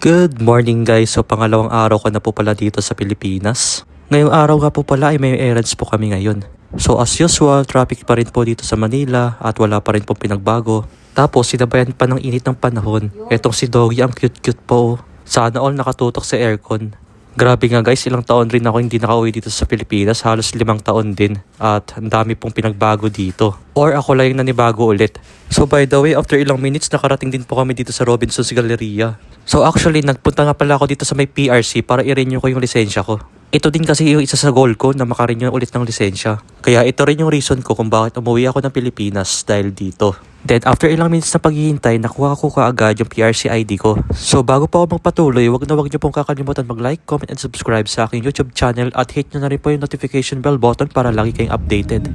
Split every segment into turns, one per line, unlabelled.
Good morning guys. So pangalawang araw ko na po pala dito sa Pilipinas. Ngayong araw nga po pala ay may errands po kami ngayon. So as usual, traffic pa rin po dito sa Manila at wala pa rin po pinagbago. Tapos sinabayan pa ng init ng panahon. Etong si Doggy ang cute-cute po. Sana all nakatutok sa aircon. Grabe nga guys, ilang taon rin ako hindi nakauwi dito sa Pilipinas. Halos 5 taon din. At ang dami pong pinagbago dito. Or ako lang yung nanibago ulit. So by the way, after ilang minutes, nakarating din po kami dito sa Robinson's Galleria. So actually, nagpunta nga pala ako dito sa may PRC para i-renew ko yung lisensya ko. Ito din kasi yung isa sa goal ko na makarenew ulit ng lisensya. Kaya ito rin yung reason ko kung bakit umuwi ako ng Pilipinas dahil dito. Then after ilang minutes na paghihintay, nakuha ko kaagad yung PRC ID ko. So bago pa ako magpatuloy, wag niyo pong kakalimutan mag-like, comment, and subscribe sa aking YouTube channel at hit nyo na rin po yung notification bell button para lagi kayong updated.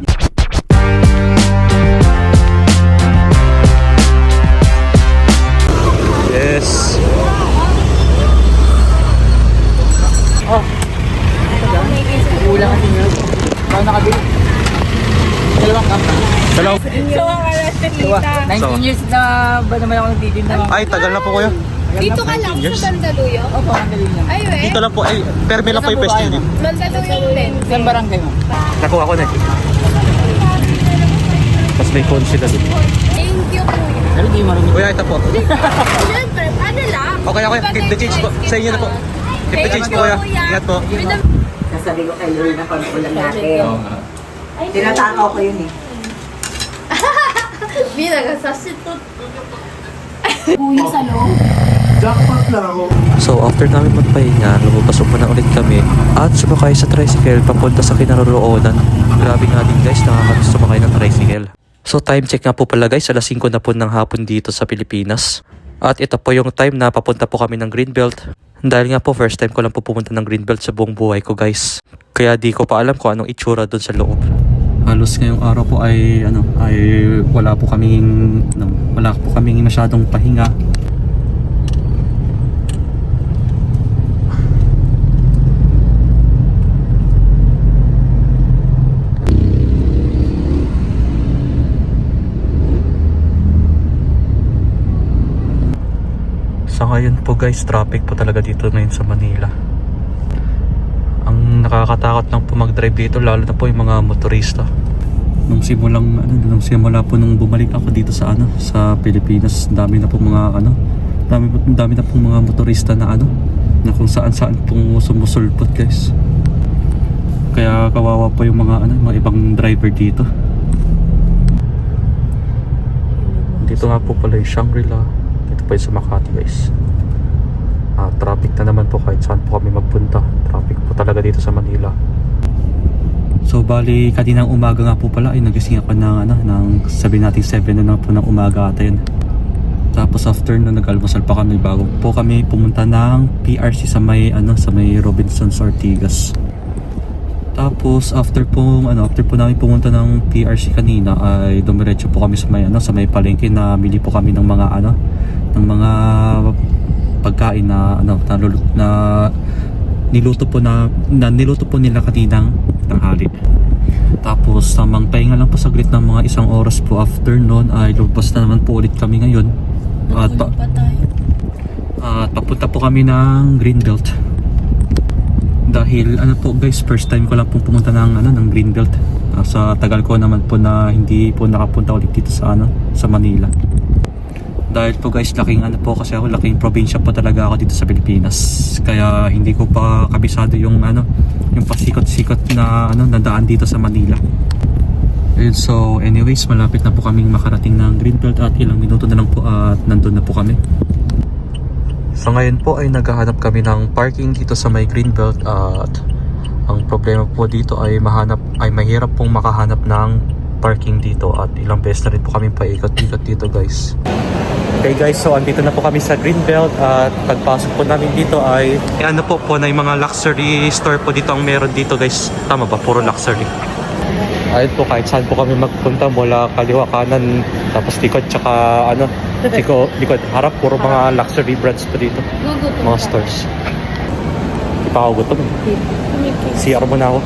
Yes!
Oh. Kulang kasi yun. Kaya nakabili. Dalawang cup.
Hello?
So, ang arrested tita.
19 years na ba naman ako nagtitinda?
Ay, tagal na po kuya.
Dito ka lang
Yes.
sa Mandaluyong?
Opo, ang dali lang.
Ay, we.
Dito lang po, ay, perme lang po yung pwesto yun.
Mandaluyong din.
Saan barangay mo?
Nakuha ko na eh. Tapos may phone sila dito.
Thank you, kuya.
Pero di marunong.
Kuya, ito po.
Siyempre, ano lang?
Okay, keep the change po. Sa inyo na po. Keep the change po kuya. Ingat po.
Nasabi ko kay Lord na pag-ulan natin. Tinatakaw ko yun eh.
Binagasasit to.
So after namin magpahinga, lumabas po na ulit kami at sumakay sa tricycle papunta sa kinaroroonan. Grabe nga din guys, nakakamiss sumakay ng tricycle. So time check nga po pala guys, alas 5 na po ng hapon dito sa Pilipinas. At ito po yung time na papunta po kami ng Greenbelt. Dahil nga po first time ko lang po pumunta ng Greenbelt sa buong buhay ko guys. Kaya di ko pa alam kung anong itsura doon sa loob. Halos ngayong araw po ay wala po kaming masyadong pahinga. Sa ngayon po guys, traffic po talaga dito ngayon sa Manila. Ang nakakatakot lang po mag-drive dito, lalo na po yung mga motorista. Nung simula po nung bumalik ako dito sa sa Pilipinas, dami na po mga motorista na na kung saan pong sumusulpot guys. Kaya kawawa po yung mga ibang driver dito. Dito nga po pala yung Shangri-La. Dito pa yung sa Makati guys. Traffic na naman po kahit saan po kami magpunta. Traffic po talaga dito sa Manila. So bali kaninang umaga nga po pala ay nagising ako ng sabihin natin 7 na po ng umaga ata yun. Tapos after na nag-almusal pa kami bago po kami pumunta ng PRC sa may Robinson's Ortigas. Tapos after po namin pumunta ng PRC kanina ay dumiretso po kami sa may palengke na bili po kami ng mga pagkain na niluto po nila kaninang tanghali. Tapos tamang pahinga lang po saglit ng mga isang oras po after noon ay lumabas na naman po ulit kami ngayon. At papunta po kami ng Greenbelt. Dahil po guys, first time ko lang po pumunta ng Greenbelt. Sa tagal ko naman po na hindi po nakapunta ulit dito sa Manila. Dahil po guys, laking probinsya po talaga ako dito sa Pilipinas. Kaya hindi ko pa kabisado yung pasikot-sikot na nadaan dito sa Manila. And so anyways, malapit na po kaming makarating ng Greenbelt at ilang minuto na lang po at nandun na po kami. So ngayon po ay naghahanap kami ng parking dito sa may Greenbelt at ang problema po dito ay mahirap pong makahanap ng parking dito at ilang beses na rin po kami paikot-ikot dito guys. Okay guys, so andito na po kami sa Greenbelt at pagpasok po namin dito ay na yung mga luxury store po dito ang meron dito guys. Tama ba? Puro luxury. Ayun po, kahit saan po kami magpunta mula kaliwa kanan tapos likod tsaka likod harap, puro mga luxury brands po dito. Mga stores. Di pa ako gutom. CR mo na ako.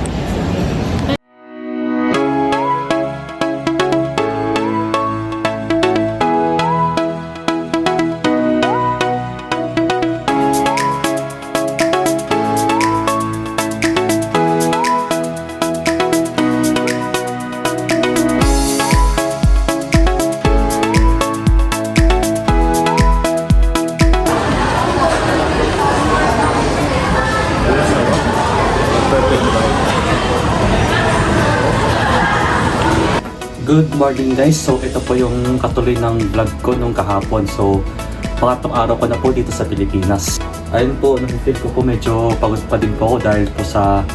Good morning guys. So ito po yung katuloy ng vlog ko nung kahapon. So pangatlong araw ko na po dito sa Pilipinas. Ayun po, nung-feel ko po medyo pagod pa din po ako dahil po sa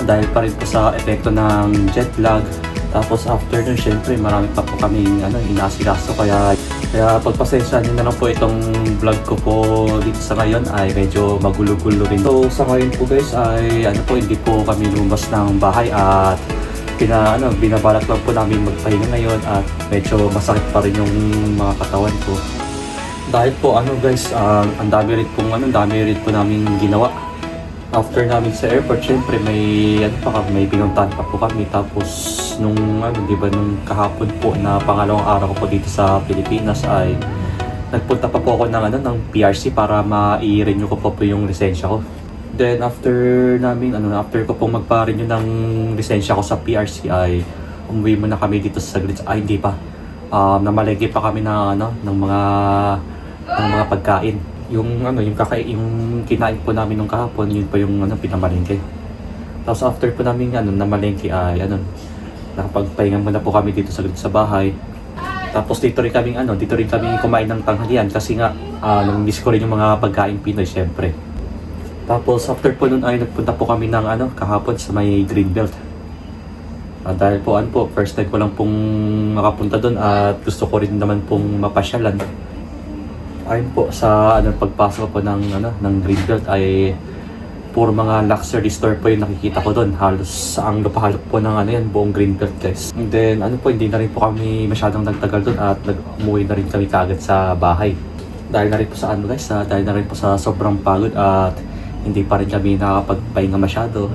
dahil pa rin po sa epekto ng jet lag. Tapos after nun, syempre marami pa po kaming inaasikaso, kaya pagpasensya niyo na lang po itong vlog ko po dito sa ngayon ay medyo magulo-gulo rin. So sa ngayon po guys ay hindi po kami lumabas ng bahay at binabalak lang po namin magpahinga ngayon at medyo masakit pa rin yung mga katawan ko. Dahil po guys, ang dami rin po namin ginawa. After namin sa airport, syempre may pinuntahan pa po kami. Tapos nung kahapon po na pangalawang araw ko po dito sa Pilipinas ay nagpunta pa po ako ng PRC para ma-i-renew ko po yung lisensya ko. Then after ko pong magpa-renew ng lisensya ko sa PRC ay umuwi muna kami dito sa Saglit. Hindi pa. Namalengke pa kami ng mga pagkain. Yung kinain po namin nung kahapon, yun po yung pinamalengke. Tapos after po namin namalengke ay nakapagpahinga muna po kami dito sa bahay. Tapos dito rin kami kumain ng tanghalian kasi nang-miss ko rin yung mga pagkain Pinoy syempre. Tapos after po nun ay nagpunta po kami ng kahapon sa may Greenbelt. Dahil po first time ko lang pong makapunta doon at gusto ko rin naman pong mapasyalan. Ayun po sa pagpasok po ng Greenbelt ay puro mga luxury store po yung nakikita ko doon. Halos ang lupahalok po ng buong Greenbelt guys. And then hindi na rin po kami masyadong nagtagal doon at umuwi na rin kami kaagad sa bahay. Dahil na rin po sa dahil na rin po sa sobrang pagod at hindi pa rin kami nakakapagpahinga masyado.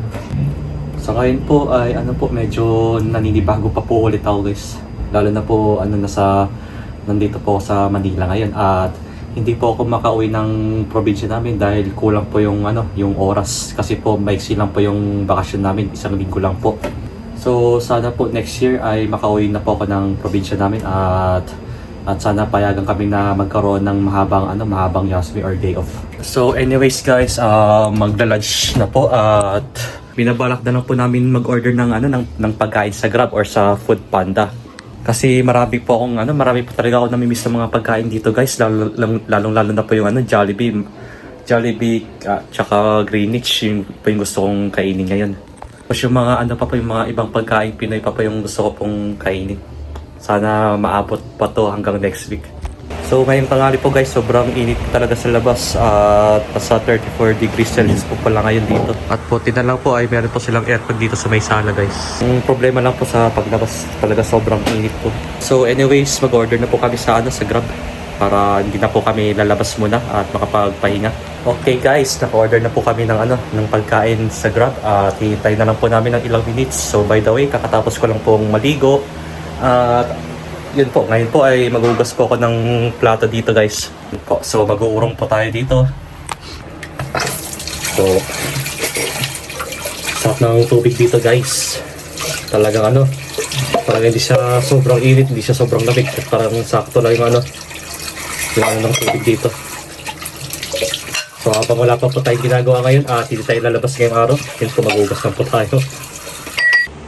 So ngayon po ay medyo naninibago pa po ulit ako guys. Lalo na po nandito po sa Manila ngayon at hindi po ako makauwi ng probinsya namin dahil kulang po yung oras kasi po maiksi lang po yung bakasyon namin, 1 linggo lang po. So sana po next year ay makauwi na po ako ng probinsya namin at sana payagan kami na magkaroon ng mahabang Yasmi or day off. So anyways guys, magla-lunch na po at binabalak na lang po namin mag-order ng pagkain sa Grab or sa Food Panda. Kasi marami po talaga ako namimiss ng mga pagkain dito guys, lalong na po yung Jollibee tsaka Greenwich, yung gusto kong kainin ngayon. Tapos yung mga yung mga ibang pagkain Pinoy pa yung gusto ko pong kainin. Sana maabot pa to hanggang next week. So ngayong tanghali po guys, sobrang init talaga sa labas at nasa 34 degrees Celsius po pala ngayon dito. At puti na lang po ay meron po silang aircon dito sa may sala guys. Ang problema lang po sa paglabas talaga sobrang init po. So anyways, mag-order na po kami sa Grab para hindi na po kami lalabas muna at makapagpahinga. Okay guys, naka-order na po kami ng pagkain sa Grab at hihintay na lang po namin ng ilang minutes. So by the way, kakatapos ko lang pong maligo at yun po, ngayon po ay maghugas po ako ng plato dito guys. So mag-uurong po tayo dito. So sarap ng tubig dito guys. Talagang parang hindi siya sobrang init, hindi siya sobrang lamig. Parang sakto lang yung ng tubig dito. So habang wala pa po tayong ginagawa ngayon at hindi tayo lalabas ngayong araw, yun po maghugas lang po tayo.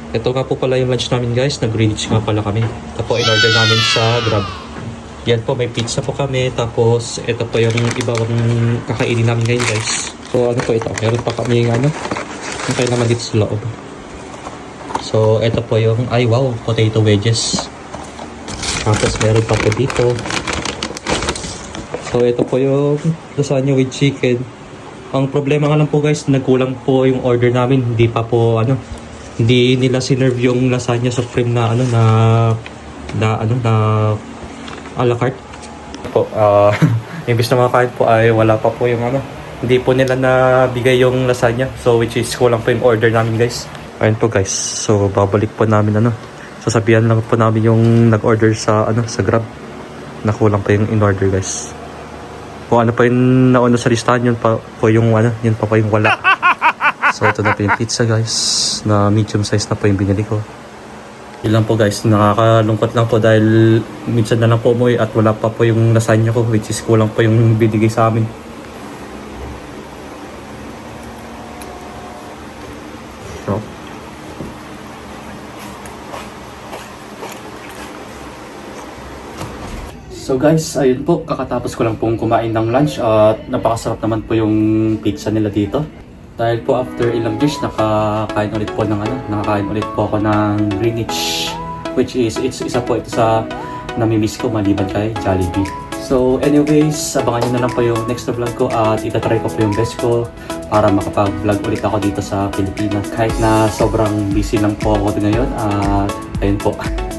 Ito nga po pala yung lunch namin guys, nag-Greenwich nga pala kami. Ito po in-order namin sa Grab. Yan po, may pizza po kami. Tapos ito po yung ibang kakainin namin ngayon guys. So po ito, meron pa kami yung tayo naman dito sa loob. So ito po yung, potato wedges. Tapos meron pa po dito. So ito po yung lasagna with chicken. Ang problema nga lang po guys, nagkulang po yung order namin. Hindi pa po hindi nila sinerve yung lasagna supreme na a la carte po. Imbis na makain po ay wala pa po yung hindi po nila nabigay yung lasagna, so which is kulang po yung order namin guys. Ayun po guys, so babalik po namin sasabihan lang po namin yung nag-order sa Grab na kulang pa yung in-order guys. Kung pa yung nauna sa listahan, yun pa po yung yun pa po yung wala. So ito na po yung pizza guys, na medium size na po yung binili ko. Yun lang po guys, nakakalungkot lang po dahil minsan na lang po umuwi at wala pa po yung lasagna ko, which is kulang po yung binigay sa amin. So So guys, ayun po, kakatapos ko lang pong kumain ng lunch at napakasarap naman po yung pizza nila dito. Dahil po after ilang years, nakakain ulit po ako ng Greenwich, which is isa po ito sa namimiss ko maliban kay Jollibee. So anyways, abangan nyo na lang po yung next na vlog ko at itatry ko po yung best ko para makapag-vlog ulit ako dito sa Pilipinas. Kahit na sobrang busy lang po ako ngayon at ayun po.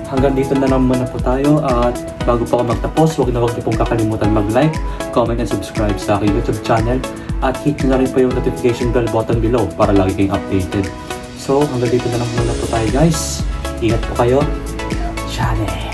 Hanggang dito na lang muna po tayo at bago po ako magtapos, huwag niyo pong kakalimutan mag-like, comment, and subscribe sa aking YouTube channel at hit nyo na rin po yung notification bell button below para lagi kayong updated. So hanggang dito na lang muna po tayo guys. Ingat po kayo. Channel.